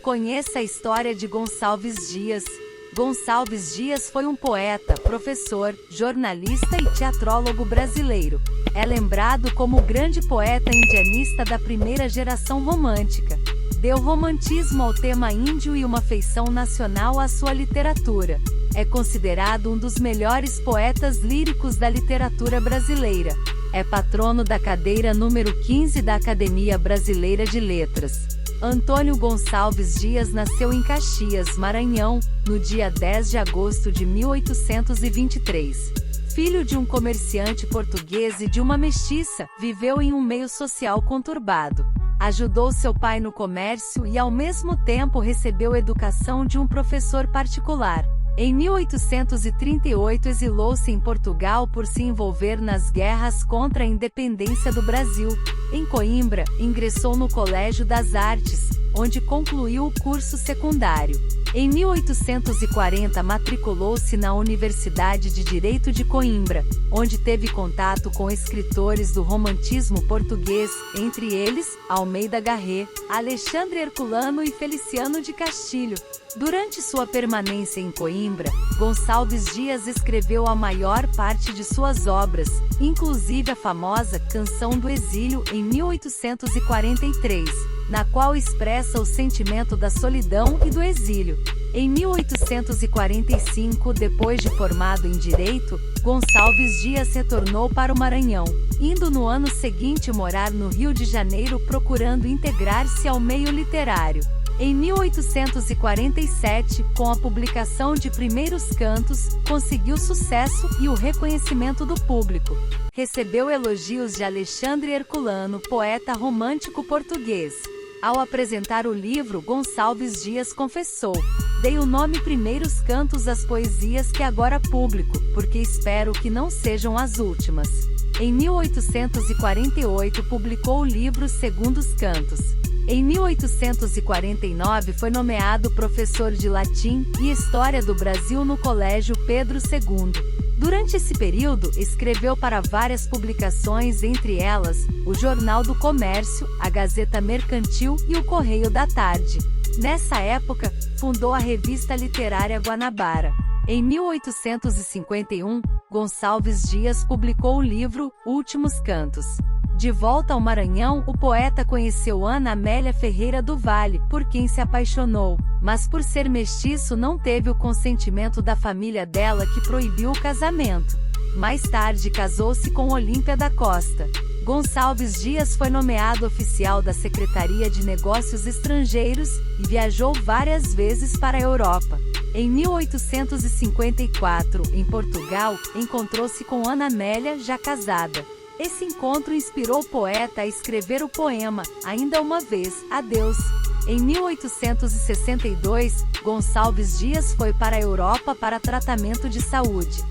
Conheça a história de Gonçalves Dias. Gonçalves Dias foi um poeta, professor, jornalista e teatrólogo brasileiro. É lembrado como o grande poeta indianista da primeira geração romântica. Deu romantismo ao tema índio e uma feição nacional à sua literatura. É considerado um dos melhores poetas líricos da literatura brasileira. É patrono da cadeira número 15 da Academia Brasileira de Letras. Antônio Gonçalves Dias nasceu em Caxias, Maranhão, no dia 10 de agosto de 1823. Filho de um comerciante português e de uma mestiça, viveu em um meio social conturbado. Ajudou seu pai no comércio e ao mesmo tempo recebeu educação de um professor particular. Em 1838 exilou-se em Portugal por se envolver nas guerras contra a independência do Brasil. Em Coimbra, ingressou no Colégio das Artes, onde concluiu o curso secundário. Em 1840 matriculou-se na Universidade de Direito de Coimbra, onde teve contato com escritores do romantismo português, entre eles, Almeida Garrett, Alexandre Herculano e Feliciano de Castilho. Durante sua permanência em Coimbra, Gonçalves Dias escreveu a maior parte de suas obras, inclusive a famosa Canção do Exílio em 1843, na qual expressa o sentimento da solidão e do exílio. Em 1845, depois de formado em Direito, Gonçalves Dias retornou para o Maranhão, indo no ano seguinte morar no Rio de Janeiro procurando integrar-se ao meio literário. Em 1847, com a publicação de primeiros cantos, conseguiu sucesso e o reconhecimento do público. Recebeu elogios de Alexandre Herculano, poeta romântico português. Ao apresentar o livro, Gonçalves Dias confessou: "Dei o nome Primeiros Cantos às poesias que agora publico, porque espero que não sejam as últimas." Em 1848 publicou o livro Segundos Cantos. Em 1849 foi nomeado professor de latim e história do Brasil no Colégio Pedro II. Durante esse período, escreveu para várias publicações, entre elas, o Jornal do Comércio, a Gazeta Mercantil e o Correio da Tarde. Nessa época, fundou a revista literária Guanabara. Em 1851, Gonçalves Dias publicou o livro Últimos Cantos. De volta ao Maranhão, o poeta conheceu Ana Amélia Ferreira do Vale, por quem se apaixonou, mas por ser mestiço não teve o consentimento da família dela, que proibiu o casamento. Mais tarde casou-se com Olímpia da Costa. Gonçalves Dias foi nomeado oficial da Secretaria de Negócios Estrangeiros e viajou várias vezes para a Europa. Em 1854, em Portugal, encontrou-se com Ana Amélia, já casada. Esse encontro inspirou o poeta a escrever o poema Ainda Uma Vez, Adeus. Em 1862, Gonçalves Dias foi para a Europa para tratamento de saúde.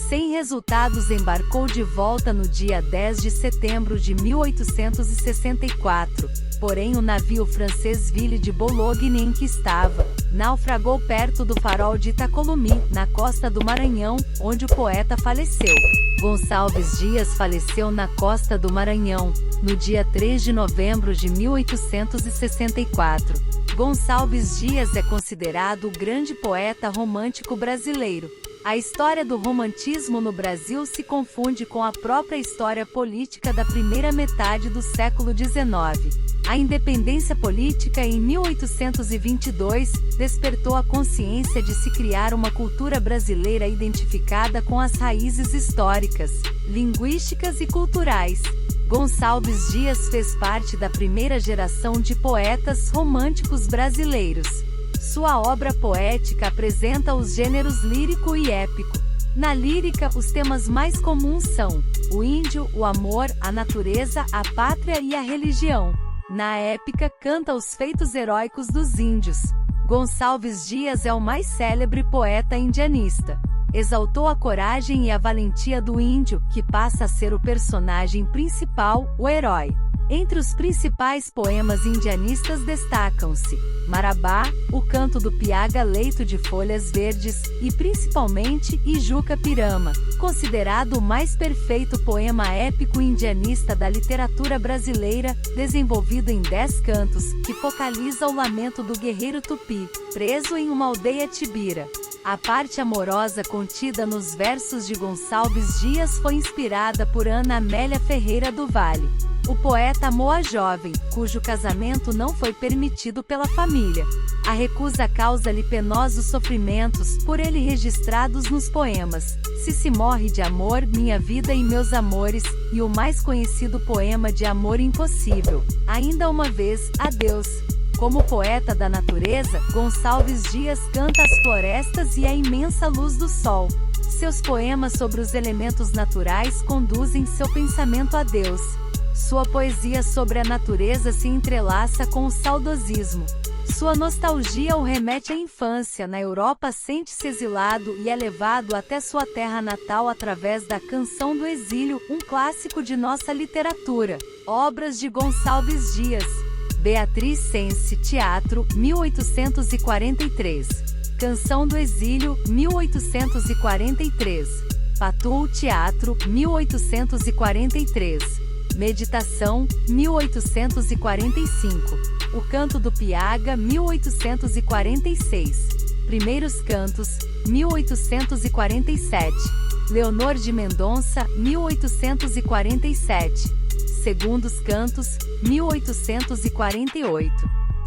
Sem resultados, embarcou de volta no dia 10 de setembro de 1864. Porém, o navio francês Ville de Boulogne em que estava, naufragou perto do farol de Itacolumi, na costa do Maranhão, onde o poeta faleceu. Gonçalves Dias faleceu na costa do Maranhão, no dia 3 de novembro de 1864. Gonçalves Dias é considerado o grande poeta romântico brasileiro. A história do romantismo no Brasil se confunde com a própria história política da primeira metade do século XIX. A independência política em 1822 despertou a consciência de se criar uma cultura brasileira identificada com as raízes históricas, linguísticas e culturais. Gonçalves Dias fez parte da primeira geração de poetas românticos brasileiros. Sua obra poética apresenta os gêneros lírico e épico. Na lírica, os temas mais comuns são o índio, o amor, a natureza, a pátria e a religião. Na épica, canta os feitos heróicos dos índios. Gonçalves Dias é o mais célebre poeta indianista. Exaltou a coragem e a valentia do índio, que passa a ser o personagem principal, o herói. Entre os principais poemas indianistas destacam-se Marabá, O Canto do Piaga Leito de Folhas Verdes e principalmente Ijuca Pirama, considerado o mais perfeito poema épico indianista da literatura brasileira, desenvolvido em 10 cantos, que focaliza o lamento do guerreiro tupi, preso em uma aldeia tibira. A parte amorosa contida nos versos de Gonçalves Dias foi inspirada por Ana Amélia Ferreira do Vale. O poeta amou a jovem, cujo casamento não foi permitido pela família. A recusa causa-lhe penosos sofrimentos, por ele registrados nos poemas Se Morre de Amor, Minha Vida e Meus Amores, e o mais conhecido poema de amor impossível, Ainda Uma Vez, Adeus. Como poeta da natureza, Gonçalves Dias canta as florestas e a imensa luz do sol. Seus poemas sobre os elementos naturais conduzem seu pensamento a Deus. Sua poesia sobre a natureza se entrelaça com o saudosismo. Sua nostalgia o remete à infância. Na Europa sente-se exilado e é levado até sua terra natal através da Canção do Exílio, um clássico de nossa literatura. Obras de Gonçalves Dias. Beatriz Sense, Teatro, 1843. Canção do Exílio, 1843. Patul, Teatro, 1843. Meditação, 1845. O Canto do Piaga, 1846. Primeiros Cantos, 1847. Leonor de Mendonça, 1847. Segundos Cantos, 1848.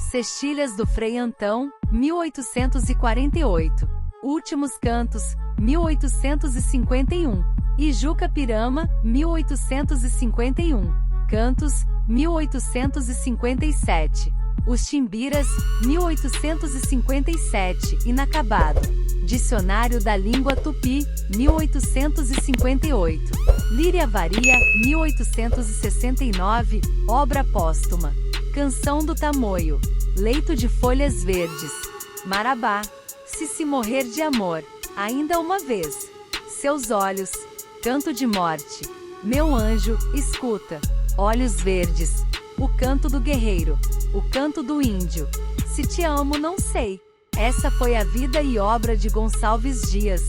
Sextilhas do Frei Antão, 1848. Últimos Cantos, 1851. Ijuca Pirama, 1851. Cantos, 1857. Os Timbiras, 1857. Inacabado. Dicionário da Língua Tupi, 1858. Líria Varia, 1869. Obra póstuma. Canção do Tamoio. Leito de Folhas Verdes. Marabá. Se Morrer de Amor. Ainda Uma Vez. Seus Olhos. Canto de Morte. Meu Anjo, Escuta. Olhos Verdes. O Canto do Guerreiro. O Canto do Índio. Se Te Amo Não Sei. Essa foi a vida e obra de Gonçalves Dias.